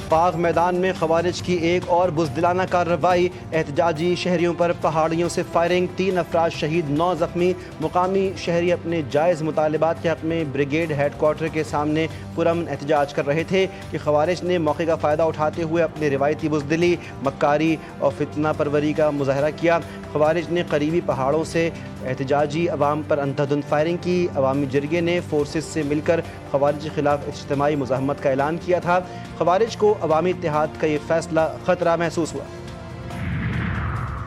باغ میدان میں خوارج کی ایک اور بزدلانہ کارروائی، احتجاجی شہریوں پر پہاڑیوں سے فائرنگ، 3 افراد شہید، 9 زخمی۔ مقامی شہری اپنے جائز مطالبات کے حق میں بریگیڈ ہیڈ کوارٹر کے سامنے پرامن احتجاج کر رہے تھے کہ خوارج نے موقع کا فائدہ اٹھاتے ہوئے اپنے روایتی بزدلی، مکاری اور فتنہ پروری کا مظاہرہ کیا۔ خوارج نے قریبی پہاڑوں سے احتجاجی عوام پر اندھادھند فائرنگ کی۔ عوامی جرگے نے فورسز سے مل کر خوارج کے خلاف اجتماعی مزاحمت کا اعلان کیا تھا۔ خوارج کو عوامی اتحاد کا یہ فیصلہ خطرہ محسوس ہوا۔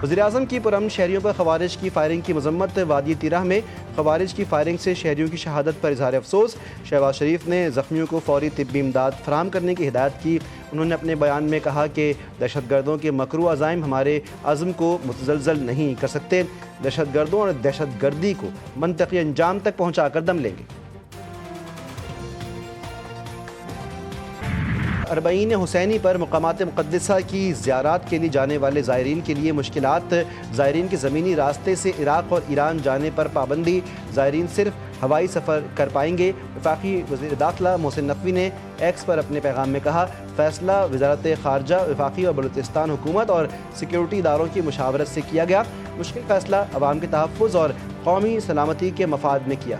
وزیراعظم کی پرامن شہریوں پر خوارج کی فائرنگ کی مذمت۔ وادی تیرہ میں خوارج کی فائرنگ سے شہریوں کی شہادت پر اظہار افسوس۔ شہباز شریف نے زخمیوں کو فوری طبی امداد فراہم کرنے کی ہدایت کی۔ انہوں نے اپنے بیان میں کہا کہ دہشت گردوں کے مکروہ عزائم ہمارے عزم کو متزلزل نہیں کر سکتے۔ دہشت گردوں اور دہشت گردی کو منطقی انجام تک پہنچا کر دم لیں گے۔ اربعین حسینی پر مقامات مقدسہ کی زیارات کے لیے جانے والے زائرین کے لیے مشکلات۔ زائرین کے زمینی راستے سے عراق اور ایران جانے پر پابندی۔ زائرین صرف ہوائی سفر کر پائیں گے۔ وفاقی وزیر داخلہ محسن نقوی نے ایکس پر اپنے پیغام میں کہا، فیصلہ وزارت خارجہ، وفاقی اور بلوچستان حکومت اور سیکیورٹی اداروں کی مشاورت سے کیا گیا۔ مشکل فیصلہ عوام کے تحفظ اور قومی سلامتی کے مفاد میں کیا۔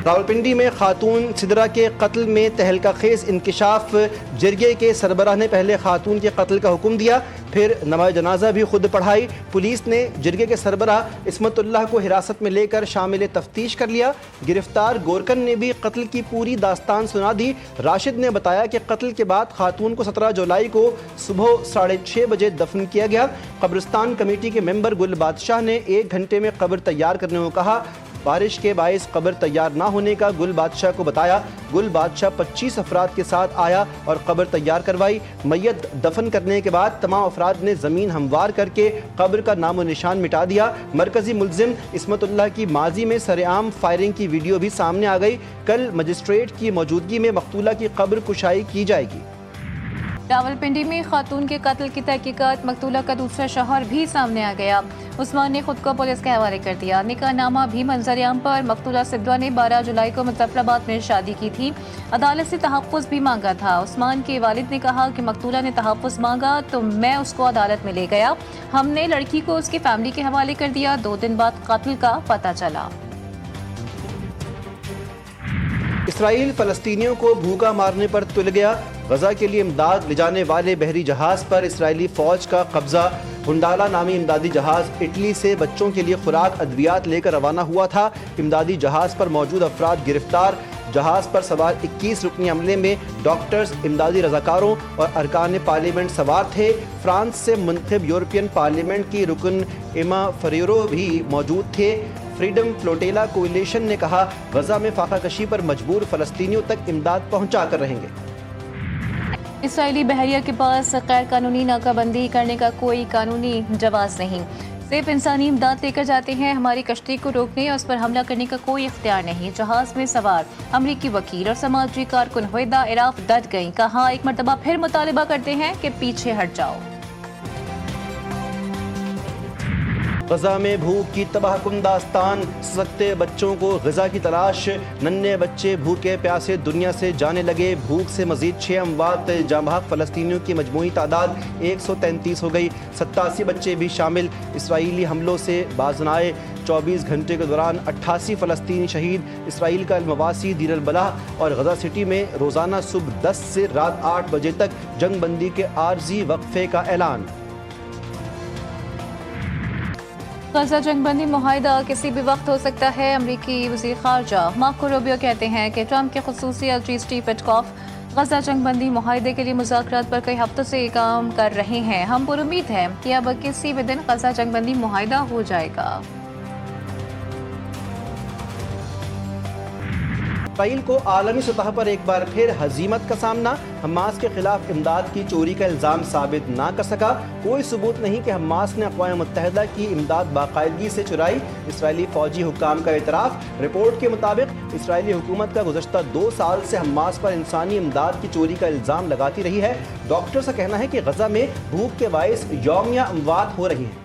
راولپنڈی میں خاتون سدرہ کے قتل میں تہلکہ خیز انکشاف۔ جرگے کے سربراہ نے پہلے خاتون کے قتل کا حکم دیا، پھر نماز جنازہ بھی خود پڑھائی۔ پولیس نے جرگے کے سربراہ عصمت اللہ کو حراست میں لے کر شامل تفتیش کر لیا۔ گرفتار گورکن نے بھی قتل کی پوری داستان سنا دی۔ راشد نے بتایا کہ قتل کے بعد خاتون کو 17 جولائی کو صبح 6:30 بجے دفن کیا گیا۔ قبرستان کمیٹی کے ممبر گل بادشاہ نے 1 گھنٹے میں قبر تیار کرنے کو کہا۔ بارش کے باعث قبر تیار نہ ہونے کا گل بادشاہ کو بتایا۔ گل بادشاہ 25 افراد کے ساتھ آیا اور قبر تیار کروائی۔ میت دفن کرنے کے بعد تمام افراد نے زمین ہموار کر کے قبر کا نام و نشان مٹا دیا۔ مرکزی ملزم عصمت اللہ کی ماضی میں سر عام فائرنگ کی ویڈیو بھی سامنے آ گئی۔ کل مجسٹریٹ کی موجودگی میں مقتولہ کی قبر کشائی کی جائے گی۔ راولپنڈی میں خاتون کے قتل کی تحقیقات، مقتولہ کا دوسرا شوہر بھی سامنے آ گیا۔ عثمان نے خود کو پولیس کے حوالے کر دیا۔ نکاح نامہ بھی منظر عام پر۔ مقتولہ سدرہ نے 12 جولائی کو مظفر آباد میں شادی کی تھی۔ عدالت سے تحفظ بھی مانگا تھا۔ عثمان کے والد نے کہا کہ مقتولہ نے تحفظ مانگا تو میں اس کو عدالت میں لے گیا۔ ہم نے لڑکی کو اس کی فیملی کے حوالے کر دیا۔ 2 دن بعد قتل کا پتہ چلا۔ اسرائیل فلسطینیوں کو بھوکا مارنے پر تل گیا۔ غزہ کے لیے امداد لے جانے والے بحری جہاز پر اسرائیلی فوج کا قبضہ۔ ہنڈالا نامی امدادی جہاز اٹلی سے بچوں کے لیے خوراک ادویات لے کر روانہ ہوا تھا۔ امدادی جہاز پر موجود افراد گرفتار۔ جہاز پر سوار 21 رکنی عملے میں ڈاکٹرز، امدادی رضاکاروں اور ارکان پارلیمنٹ سوار تھے۔ فرانس سے منتخب یورپین پارلیمنٹ کی رکن ایما فریرو بھی موجود تھے۔ فریڈم فلوٹیلا کولیشن نے کہا، غزہ میں فاقہ کشی پر مجبور فلسطینیوں تک امداد پہنچا کر رہیں گے۔ اسرائیلی بحریہ کے پاس غیر قانونی ناکہ بندی کرنے کا کوئی قانونی جواز نہیں، صرف انسانی امداد لے کر جاتے ہیں۔ ہماری کشتی کو روکنے اور اس پر حملہ کرنے کا کوئی اختیار نہیں۔ جہاز میں سوار امریکی وکیل اور سماجی کارکن ہویدا عراف ڈٹ گئیں۔ کہا، ایک مرتبہ پھر مطالبہ کرتے ہیں کہ پیچھے ہٹ جاؤ۔ غزہ میں بھوک کی تباہ کن داستان، سکتے بچوں کو غذا کی تلاش۔ ننھے بچے بھوکے پیاسے دنیا سے جانے لگے۔ بھوک سے مزید 6 اموات۔ جاں بحق فلسطینیوں کی مجموعی تعداد 133 ہو گئی، 87 بچے بھی شامل۔ اسرائیلی حملوں سے باز نہ آئے۔ 24 گھنٹے کے دوران 88 فلسطینی شہید۔ اسرائیل کا المواسی، دیر البلح اور غزہ سٹی میں روزانہ صبح 10 سے رات 8 بجے تک جنگ بندی کے عارضی وقفے کا اعلان۔ غزہ جنگ بندی معاہدہ کسی بھی وقت ہو سکتا ہے۔ امریکی وزیر خارجہ مارکو روبیو کہتے ہیں کہ ٹرمپ کے خصوصی ایلچی سٹیو وٹکوف غزہ جنگ بندی معاہدے کے لیے مذاکرات پر کئی ہفتوں سے کام کر رہے ہیں۔ ہم پر امید ہے کہ اب کسی بھی دن غزہ جنگ بندی معاہدہ ہو جائے گا۔ اسرائیل کو عالمی سطح پر ایک بار پھر ہزیمت کا سامنا۔ حماس کے خلاف امداد کی چوری کا الزام ثابت نہ کر سکا۔ کوئی ثبوت نہیں کہ حماس نے اقوام متحدہ کی امداد باقاعدگی سے چرائی۔ اسرائیلی فوجی حکام کا اعتراف۔ رپورٹ کے مطابق اسرائیلی حکومت کا گزشتہ 2 سال سے حماس پر انسانی امداد کی چوری کا الزام لگاتی رہی ہے۔ ڈاکٹرز کا کہنا ہے کہ غزہ میں بھوک کے باعث یومیہ اموات ہو رہی ہیں۔